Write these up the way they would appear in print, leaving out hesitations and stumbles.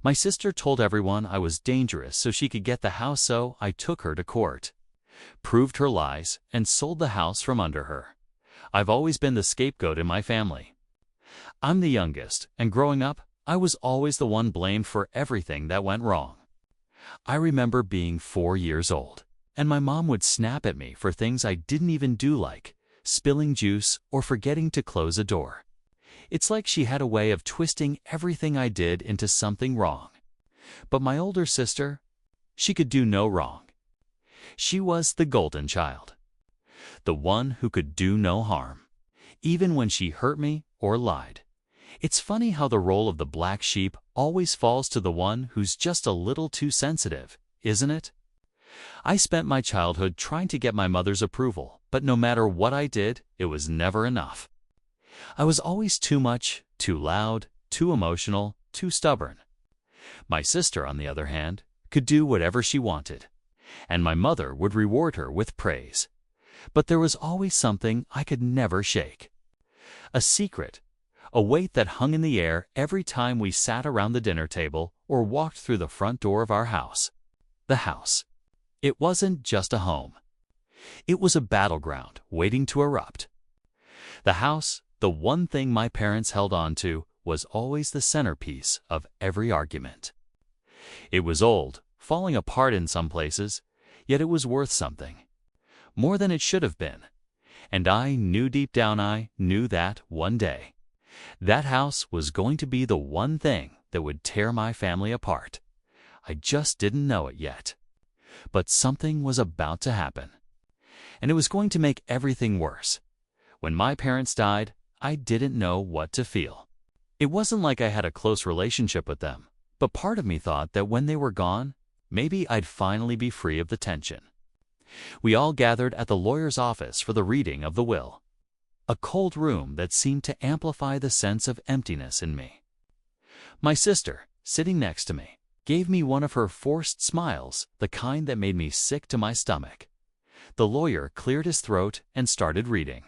My sister told everyone I was dangerous so she could get the house, so I took her to court, proved her lies, and sold the house from under her. I've always been the scapegoat in my family. I'm the youngest, and growing up, I was always the one blamed for everything that went wrong. I remember being 4 years old, and my mom would snap at me for things I didn't even do, like spilling juice or forgetting to close a door. It's like she had a way of twisting everything I did into something wrong. But my older sister, she could do no wrong. She was the golden child, the one who could do no harm, even when she hurt me or lied. It's funny how the role of the black sheep always falls to the one who's just a little too sensitive, isn't it? I spent my childhood trying to get my mother's approval, but no matter what I did, it was never enough. I was always too much, too loud, too emotional, too stubborn. My sister, on the other hand, could do whatever she wanted, and my mother would reward her with praise. But there was always something I could never shake. A secret, a weight that hung in the air every time we sat around the dinner table or walked through the front door of our house. The house. It wasn't just a home. It was a battleground waiting to erupt. The house, the one thing my parents held on to, was always the centerpiece of every argument. It was old, falling apart in some places, yet it was worth something. More than it should have been. And I knew deep down, I knew that one day, that house was going to be the one thing that would tear my family apart. I just didn't know it yet. But something was about to happen. And it was going to make everything worse. When my parents died, I didn't know what to feel. It wasn't like I had a close relationship with them, but part of me thought that when they were gone, maybe I'd finally be free of the tension. We all gathered at the lawyer's office for the reading of the will. A cold room that seemed to amplify the sense of emptiness in me. My sister, sitting next to me, gave me one of her forced smiles, the kind that made me sick to my stomach. The lawyer cleared his throat and started reading.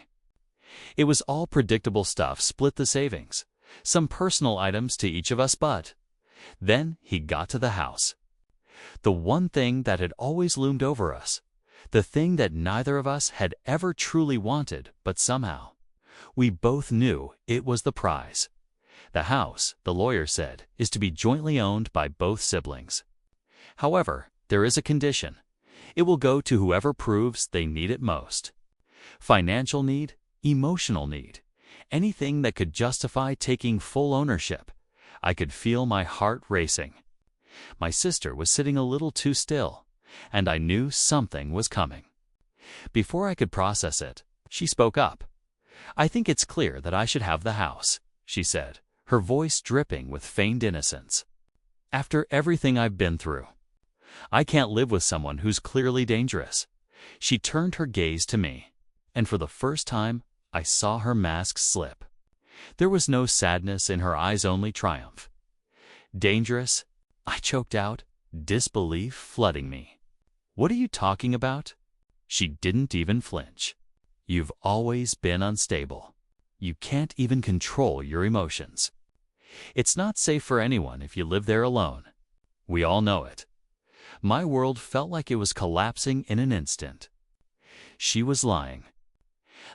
It was all predictable stuff: split the savings, some personal items to each of us, but then he got to the house. The one thing that had always loomed over us, the thing that neither of us had ever truly wanted, but somehow we both knew it was the prize. The house, the lawyer said, is to be jointly owned by both siblings. However, there is a condition. It will go to whoever proves they need it most. Financial need, emotional need, anything that could justify taking full ownership. I could feel my heart racing. My sister was sitting a little too still, and I knew something was coming. Before I could process it, she spoke up. "I think it's clear that I should have the house," she said, her voice dripping with feigned innocence. "After everything I've been through, I can't live with someone who's clearly dangerous." She turned her gaze to me, and for the first time, I saw her mask slip. There was no sadness in her eyes, only triumph. "Dangerous?" I choked out, disbelief flooding me. "What are you talking about?" She didn't even flinch. "You've always been unstable. You can't even control your emotions. It's not safe for anyone if you live there alone. We all know it." My world felt like it was collapsing in an instant. She was lying.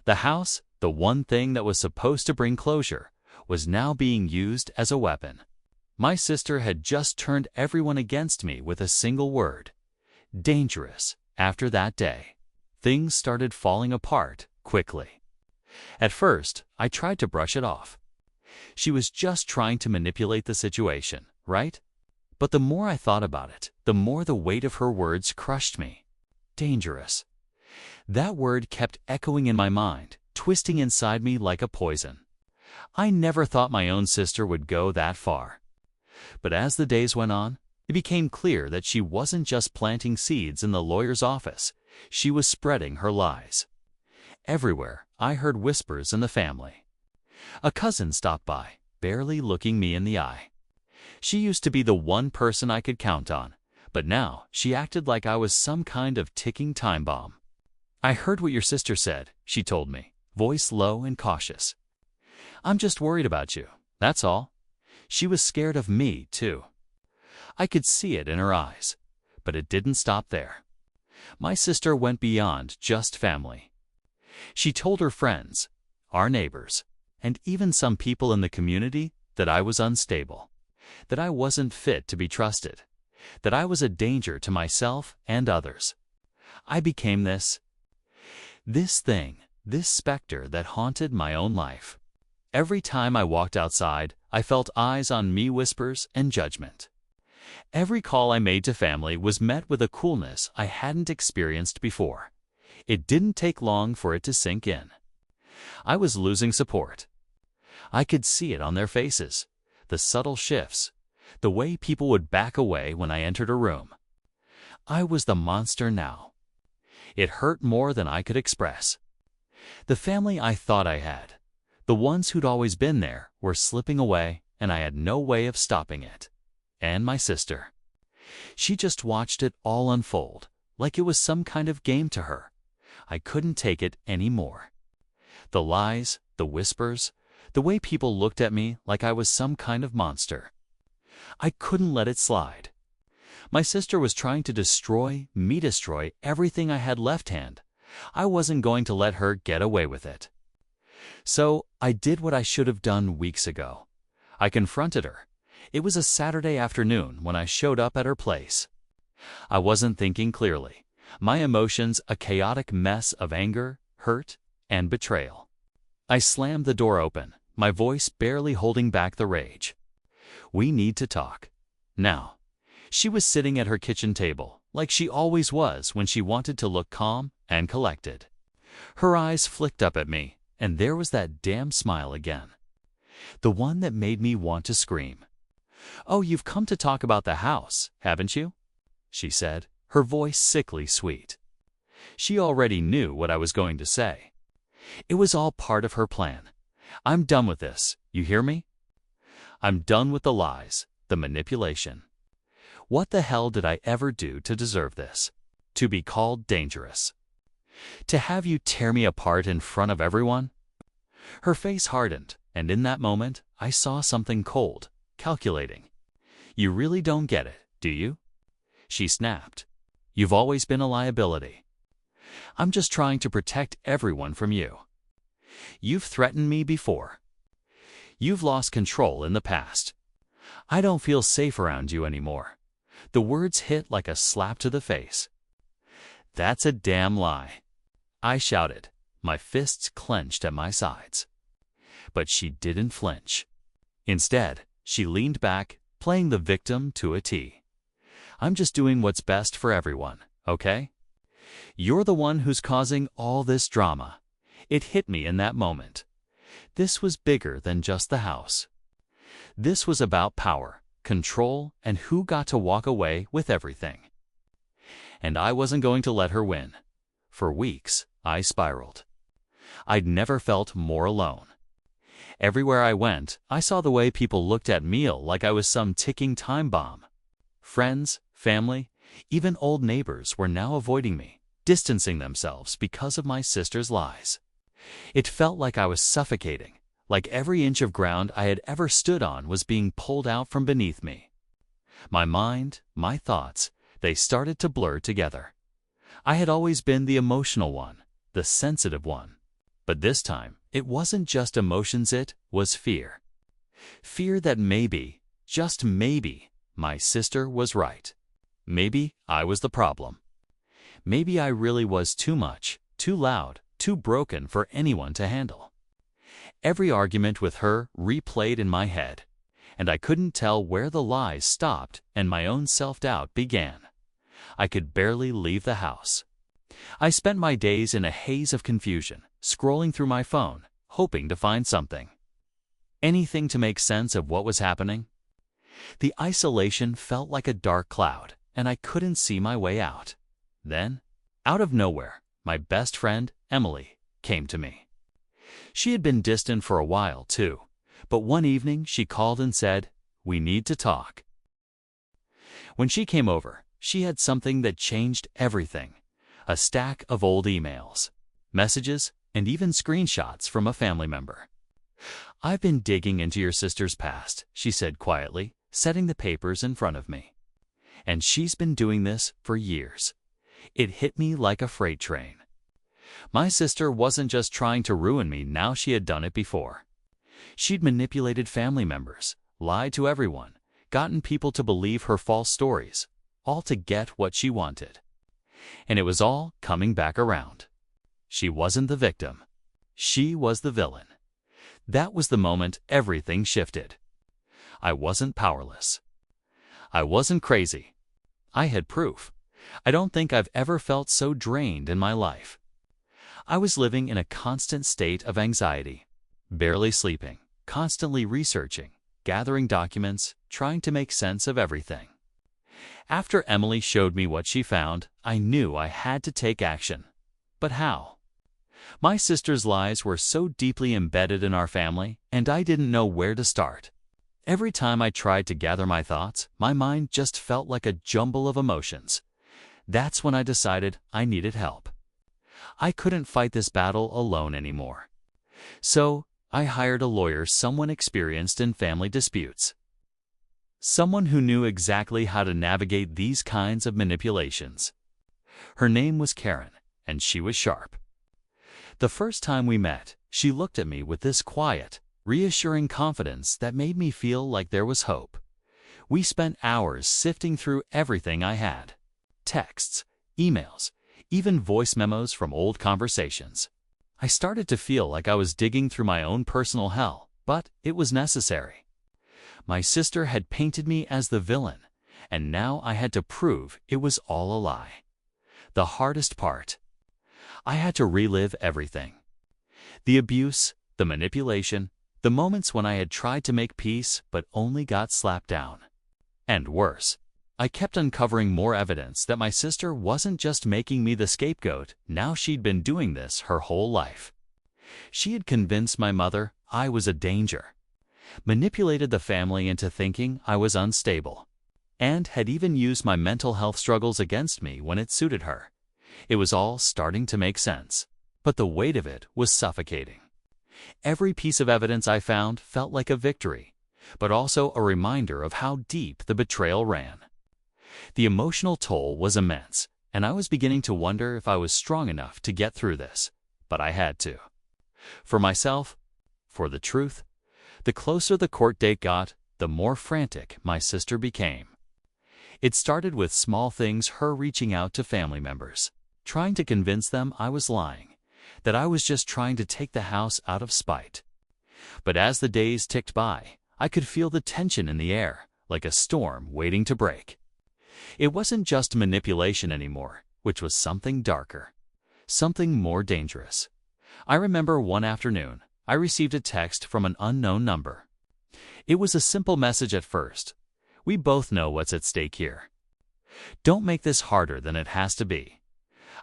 The house, the one thing that was supposed to bring closure, was now being used as a weapon. My sister had just turned everyone against me with a single word: dangerous. After that day, things started falling apart quickly. At first, I tried to brush it off. She was just trying to manipulate the situation, right? But the more I thought about it, the more the weight of her words crushed me. Dangerous. That word kept echoing in my mind, twisting inside me like a poison. I never thought my own sister would go that far. But as the days went on, it became clear that she wasn't just planting seeds in the lawyer's office. She was spreading her lies. Everywhere, I heard whispers in the family. A cousin stopped by, barely looking me in the eye. She used to be the one person I could count on, but now she acted like I was some kind of ticking time bomb. "I heard what your sister said," she told me, voice low and cautious. "I'm just worried about you, that's all." She was scared of me, too. I could see it in her eyes, but it didn't stop there. My sister went beyond just family. She told her friends, our neighbors, and even some people in the community that I was unstable, that I wasn't fit to be trusted, that I was a danger to myself and others. I became this thing, this specter that haunted my own life. Every time I walked outside, I felt eyes on me, whispers and judgment. Every call I made to family was met with a coolness I hadn't experienced before. It didn't take long for it to sink in. I was losing support. I could see it on their faces, the subtle shifts, the way people would back away when I entered a room. I was the monster now. It hurt more than I could express. The family I thought I had, the ones who'd always been there, were slipping away, and I had no way of stopping it. And my sister. She just watched it all unfold, like it was some kind of game to her. I couldn't take it anymore. The lies, the whispers, the way people looked at me like I was some kind of monster. I couldn't let it slide. My sister was trying to destroy everything I had left-hand. I wasn't going to let her get away with it. So I did what I should have done weeks ago. I confronted her. It was a Saturday afternoon when I showed up at her place. I wasn't thinking clearly. My emotions a chaotic mess of anger, hurt, and betrayal. I slammed the door open, my voice barely holding back the rage. We need to talk. Now. She was sitting at her kitchen table, like she always was when she wanted to look calm and collected. Her eyes flicked up at me, and there was that damn smile again. The one that made me want to scream. "Oh, you've come to talk about the house, haven't you?" she said, her voice sickly sweet. She already knew what I was going to say. It was all part of her plan. I'm done with this, you hear me? I'm done with the lies, the manipulation. What the hell did I ever do to deserve this? To be called dangerous? To have you tear me apart in front of everyone? Her face hardened, and in that moment, I saw something cold, calculating. You really don't get it, do you? She snapped. You've always been a liability. I'm just trying to protect everyone from you. You've threatened me before. You've lost control in the past. I don't feel safe around you anymore. The words hit like a slap to the face. That's a damn lie, I shouted, my fists clenched at my sides. But she didn't flinch. Instead, she leaned back, playing the victim to a T. I'm just doing what's best for everyone, okay? You're the one who's causing all this drama. It hit me in that moment. This was bigger than just the house. This was about power, control, and who got to walk away with everything. And I wasn't going to let her win. For weeks, I spiraled. I'd never felt more alone. Everywhere I went, I saw the way people looked at me like I was some ticking time bomb. Friends, family, even old neighbors were now avoiding me, distancing themselves because of my sister's lies. It felt like I was suffocating, like every inch of ground I had ever stood on was being pulled out from beneath me. My mind, my thoughts, they started to blur together. I had always been the emotional one, the sensitive one. But this time, it wasn't just emotions, it was fear. Fear that maybe, just maybe, my sister was right. Maybe I was the problem. Maybe I really was too much, too loud, too broken for anyone to handle. Every argument with her replayed in my head, and I couldn't tell where the lies stopped and my own self-doubt began. I could barely leave the house. I spent my days in a haze of confusion, scrolling through my phone, hoping to find something. Anything to make sense of what was happening. The isolation felt like a dark cloud, and I couldn't see my way out. Then, out of nowhere, my best friend, Emily, came to me. She had been distant for a while, too, but one evening she called and said, "We need to talk." When she came over, she had something that changed everything. A stack of old emails, messages, and even screenshots from a family member. "I've been digging into your sister's past," she said quietly, setting the papers in front of me. And she's been doing this for years. It hit me like a freight train. My sister wasn't just trying to ruin me, now she had done it before. She'd manipulated family members, lied to everyone, gotten people to believe her false stories, all to get what she wanted. And it was all coming back around. She wasn't the victim. She was the villain. That was the moment everything shifted. I wasn't powerless. I wasn't crazy. I had proof. I don't think I've ever felt so drained in my life. I was living in a constant state of anxiety, barely sleeping, constantly researching, gathering documents, trying to make sense of everything. After Emily showed me what she found, I knew I had to take action. But how? My sister's lies were so deeply embedded in our family, and I didn't know where to start. Every time I tried to gather my thoughts, my mind just felt like a jumble of emotions. That's when I decided I needed help. I couldn't fight this battle alone anymore. So, I hired a lawyer, someone experienced in family disputes. Someone who knew exactly how to navigate these kinds of manipulations. Her name was Karen, and she was sharp. The first time we met, she looked at me with this quiet, reassuring confidence that made me feel like there was hope. We spent hours sifting through everything I had. Texts, emails, even voice memos from old conversations. I started to feel like I was digging through my own personal hell, but it was necessary. My sister had painted me as the villain, and now I had to prove it was all a lie. The hardest part. I had to relive everything. The abuse, the manipulation, the moments when I had tried to make peace but only got slapped down. And worse, I kept uncovering more evidence that my sister wasn't just making me the scapegoat, now she'd been doing this her whole life. She had convinced my mother I was a danger, manipulated the family into thinking I was unstable, and had even used my mental health struggles against me when it suited her. It was all starting to make sense, but the weight of it was suffocating. Every piece of evidence I found felt like a victory, but also a reminder of how deep the betrayal ran. The emotional toll was immense, and I was beginning to wonder if I was strong enough to get through this, but I had to. For myself, for the truth. The closer the court date got, the more frantic my sister became. It started with small things, her reaching out to family members, trying to convince them I was lying, that I was just trying to take the house out of spite. But as the days ticked by, I could feel the tension in the air, like a storm waiting to break. It wasn't just manipulation anymore, which was something darker, something more dangerous. I remember one afternoon, I received a text from an unknown number. It was a simple message at first. We both know what's at stake here. Don't make this harder than it has to be.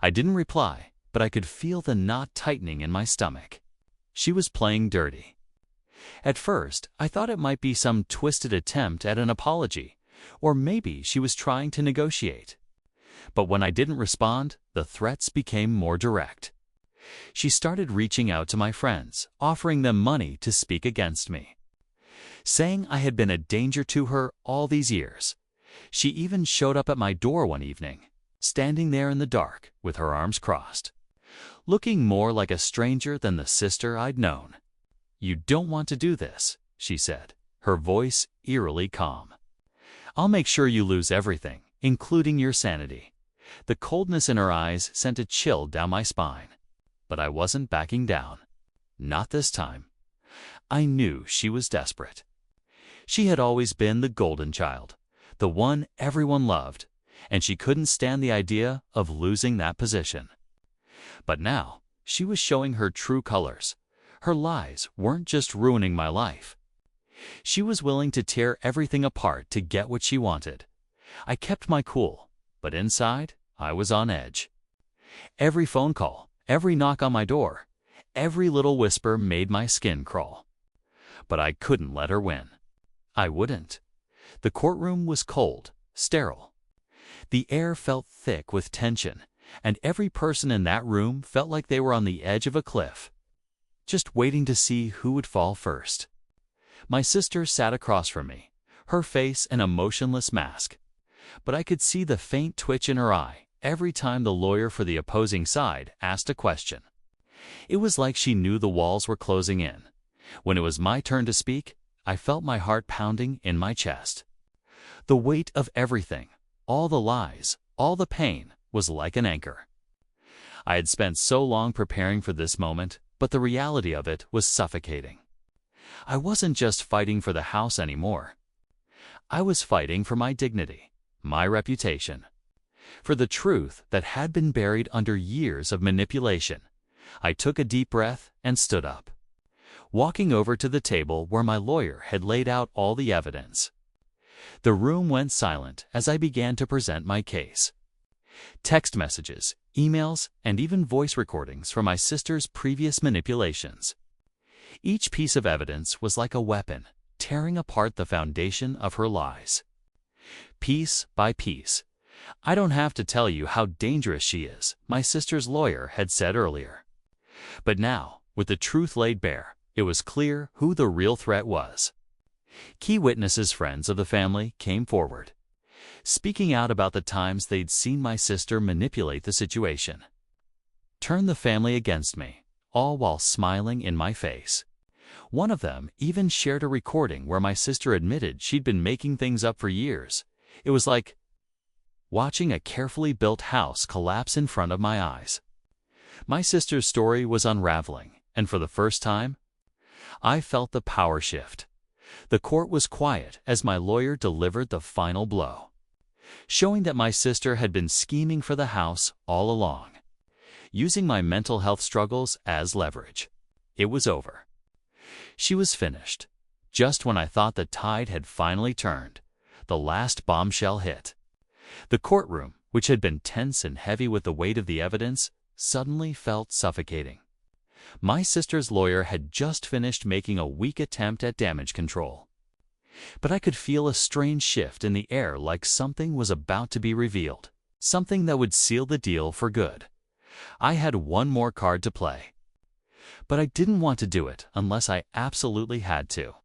I didn't reply, but I could feel the knot tightening in my stomach. She was playing dirty. At first, I thought it might be some twisted attempt at an apology, or maybe she was trying to negotiate. But when I didn't respond, the threats became more direct. She started reaching out to my friends, offering them money to speak against me, saying I had been a danger to her all these years. She even showed up at my door one evening, standing there in the dark with her arms crossed, looking more like a stranger than the sister I'd known. "You don't want to do this," she said, her voice eerily calm. "I'll make sure you lose everything, including your sanity." The coldness in her eyes sent a chill down my spine. But I wasn't backing down. Not this time. I knew she was desperate. She had always been the golden child, the one everyone loved, and she couldn't stand the idea of losing that position. But now, she was showing her true colors. Her lies weren't just ruining my life. She was willing to tear everything apart to get what she wanted. I kept my cool, but inside, I was on edge. Every phone call, every knock on my door, every little whisper made my skin crawl. But I couldn't let her win. I wouldn't. The courtroom was cold, sterile. The air felt thick with tension, and every person in that room felt like they were on the edge of a cliff, just waiting to see who would fall first. My sister sat across from me, her face an emotionless mask. but I could see the faint twitch in her eye every time the lawyer for the opposing side asked a question. It was like she knew the walls were closing in. When it was my turn to speak, I felt my heart pounding in my chest. The weight of everything, all the lies, all the pain, was like an anchor. I had spent so long preparing for this moment, but the reality of it was suffocating. I wasn't just fighting for the house anymore. I was fighting for my dignity, my reputation, for the truth that had been buried under years of manipulation. I took a deep breath and stood up, walking over to the table where my lawyer had laid out all the evidence. The room went silent as I began to present my case. Text messages, emails, and even voice recordings from my sister's previous manipulations. Each piece of evidence was like a weapon, tearing apart the foundation of her lies. Piece by piece. "I don't have to tell you how dangerous she is," my sister's lawyer had said earlier. But now, with the truth laid bare, it was clear who the real threat was. Key witnesses, friends of the family, came forward, speaking out about the times they'd seen my sister manipulate the situation, turn the family against me, all while smiling in my face. One of them even shared a recording where my sister admitted she'd been making things up for years. It was like watching a carefully built house collapse in front of my eyes. My sister's story was unraveling, and for the first time, I felt the power shift. The court was quiet as my lawyer delivered the final blow, showing that my sister had been scheming for the house all along, using my mental health struggles as leverage. It was over. She was finished. Just when I thought the tide had finally turned, the last bombshell hit. The courtroom, which had been tense and heavy with the weight of the evidence, suddenly felt suffocating. My sister's lawyer had just finished making a weak attempt at damage control. But I could feel a strange shift in the air, like something was about to be revealed, something that would seal the deal for good. I had one more card to play. But I didn't want to do it unless I absolutely had to.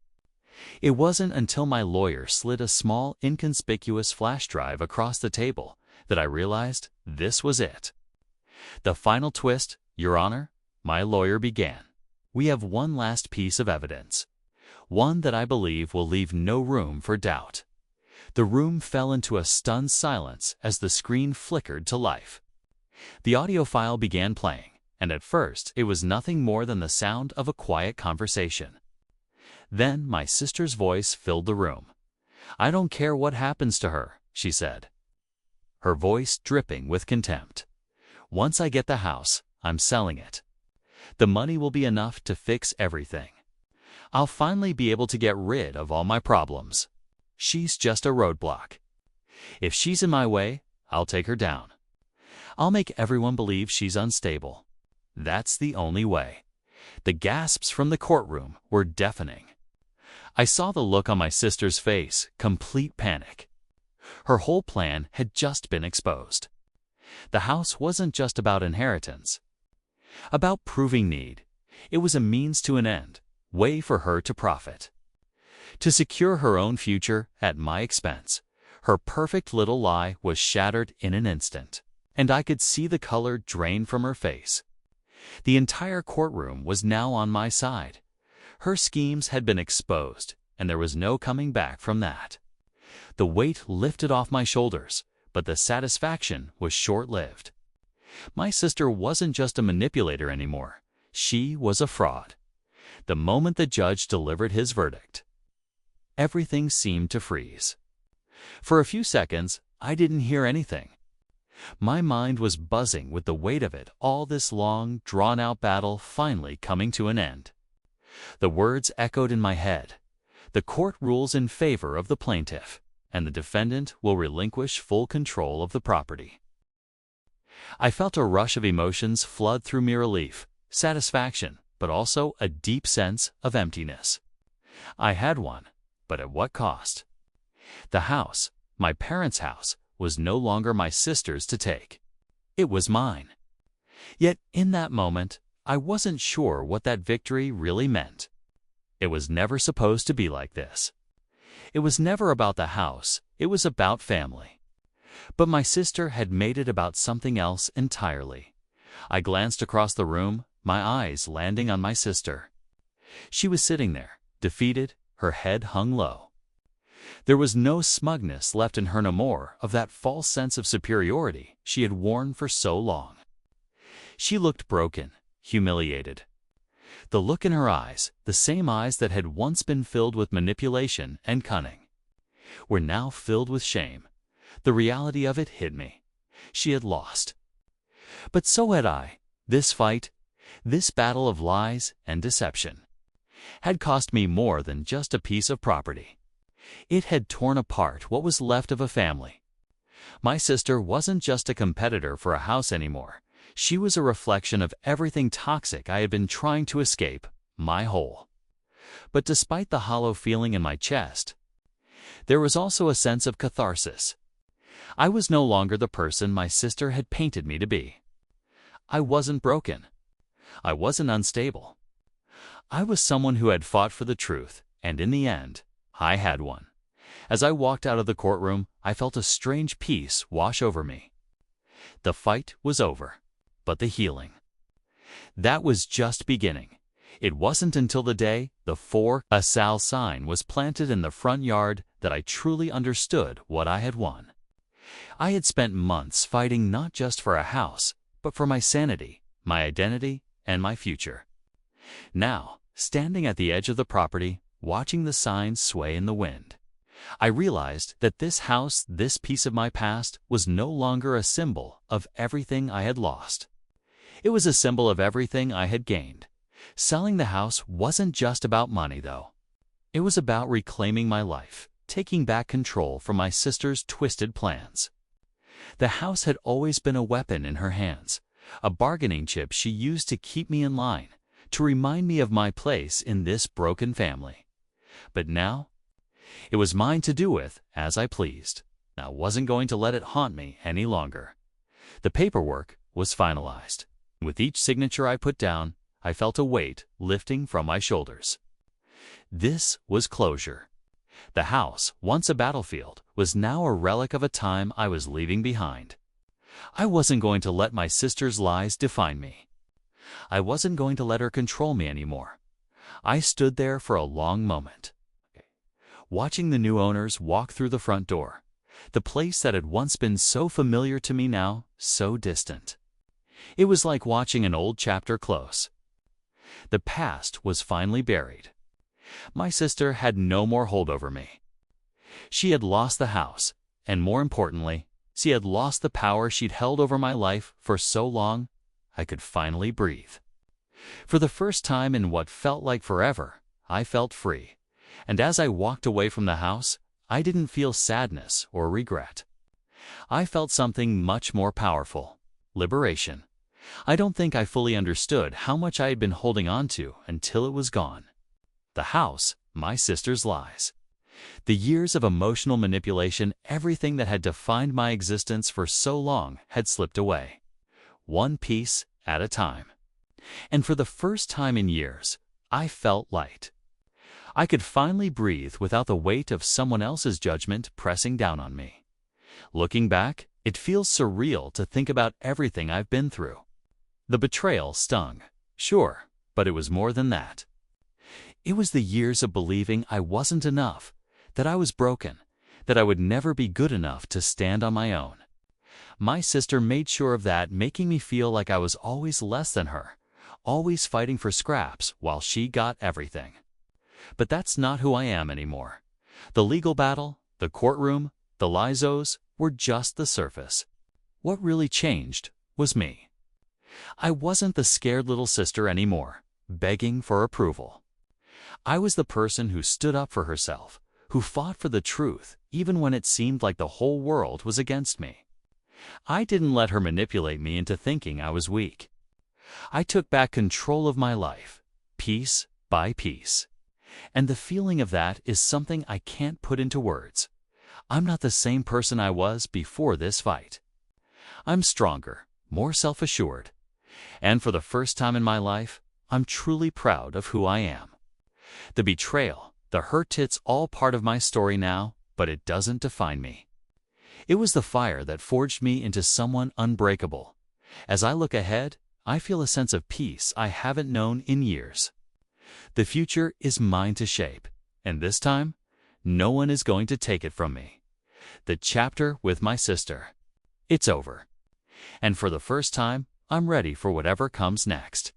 It wasn't until my lawyer slid a small, inconspicuous flash drive across the table that I realized this was it. The final twist, Your Honor, my lawyer began. "We have one last piece of evidence, one that I believe will leave no room for doubt." The room fell into a stunned silence as the screen flickered to life. The audio file began playing, and at first it was nothing more than the sound of a quiet conversation. Then my sister's voice filled the room. "I don't care what happens to her," she said, her voice dripping with contempt. "Once I get the house, I'm selling it. The money will be enough to fix everything. I'll finally be able to get rid of all my problems. She's just a roadblock. If she's in my way, I'll take her down. I'll make everyone believe she's unstable. That's the only way." The gasps from the courtroom were deafening. I saw the look on my sister's face, complete panic. Her whole plan had just been exposed. The house wasn't just about inheritance, about proving need. It was a means to an end, way for her to profit, to secure her own future at my expense. Her perfect little lie was shattered in an instant, and I could see the color drain from her face. The entire courtroom was now on my side. Her schemes had been exposed, and there was no coming back from that. The weight lifted off my shoulders, but the satisfaction was short-lived. My sister wasn't just a manipulator anymore. She was a fraud. The moment the judge delivered his verdict, everything seemed to freeze. For a few seconds, I didn't hear anything. My mind was buzzing with the weight of it, all this long, drawn-out battle finally coming to an end. The words echoed in my head. The court rules in favor of the plaintiff, and the defendant will relinquish full control of the property. I felt a rush of emotions flood through me: relief, satisfaction, but also a deep sense of emptiness. I had won, but at what cost? The house, my parents' house, was no longer my sister's to take. It was mine. Yet in that moment, I wasn't sure what that victory really meant. It was never supposed to be like this. It was never about the house, it was about family. But my sister had made it about something else entirely. I glanced across the room, my eyes landing on my sister. She was sitting there, defeated, her head hung low. There was no smugness left in her no more of that false sense of superiority she had worn for so long. She looked broken, humiliated. The look in her eyes, the same eyes that had once been filled with manipulation and cunning, were now filled with shame. The reality of it hit me. She had lost. But so had I. This fight, this battle of lies and deception, had cost me more than just a piece of property. It had torn apart what was left of a family. My sister wasn't just a competitor for a house anymore. She was a reflection of everything toxic I had been trying to escape, my whole. But despite the hollow feeling in my chest, there was also a sense of catharsis. I was no longer the person my sister had painted me to be. I wasn't broken. I wasn't unstable. I was someone who had fought for the truth, and in the end, I had won. As I walked out of the courtroom, I felt a strange peace wash over me. The fight was over, but the healing, that was just beginning. It wasn't until the day the "For a Sal" sign was planted in the front yard that I truly understood what I had won. I had spent months fighting not just for a house, but for my sanity, my identity, and my future. Now, standing at the edge of the property, watching the sign sway in the wind, I realized that this house, this piece of my past, was no longer a symbol of everything I had lost. It was a symbol of everything I had gained. Selling the house wasn't just about money, though. It was about reclaiming my life, taking back control from my sister's twisted plans. The house had always been a weapon in her hands, a bargaining chip she used to keep me in line, to remind me of my place in this broken family. But now, it was mine to do with as I pleased. I wasn't going to let it haunt me any longer. The paperwork was finalized. With each signature I put down, I felt a weight lifting from my shoulders. This was closure. The house, once a battlefield, was now a relic of a time I was leaving behind. I wasn't going to let my sister's lies define me. I wasn't going to let her control me anymore. I stood there for a long moment, watching the new owners walk through the front door, the place that had once been so familiar to me now so distant. It was like watching an old chapter close. The past was finally buried. My sister had no more hold over me. She had lost the house, and more importantly, she had lost the power she'd held over my life for so long. I could finally breathe. For the first time in what felt like forever, I felt free. And as I walked away from the house, I didn't feel sadness or regret. I felt something much more powerful: liberation. I don't think I fully understood how much I had been holding on to until it was gone. The house, my sister's lies. The years of emotional manipulation, everything that had defined my existence for so long had slipped away, one piece at a time. And for the first time in years, I felt light. I could finally breathe without the weight of someone else's judgment pressing down on me. Looking back, it feels surreal to think about everything I've been through. The betrayal stung, sure, but it was more than that. It was the years of believing I wasn't enough, that I was broken, that I would never be good enough to stand on my own. My sister made sure of that, making me feel like I was always less than her, always fighting for scraps while she got everything. But that's not who I am anymore. The legal battle, the courtroom, the lies were just the surface. What really changed was me. I wasn't the scared little sister anymore, begging for approval. I was the person who stood up for herself, who fought for the truth even when it seemed like the whole world was against me. I didn't let her manipulate me into thinking I was weak. I took back control of my life, piece by piece. And the feeling of that is something I can't put into words. I'm not the same person I was before this fight. I'm stronger, more self-assured. And for the first time in my life, I'm truly proud of who I am. The betrayal, the hurt, it's all part of my story now, but it doesn't define me. It was the fire that forged me into someone unbreakable. As I look ahead, I feel a sense of peace I haven't known in years. The future is mine to shape, and this time, no one is going to take it from me. The chapter with my sister. It's over. And for the first time, I'm ready for whatever comes next.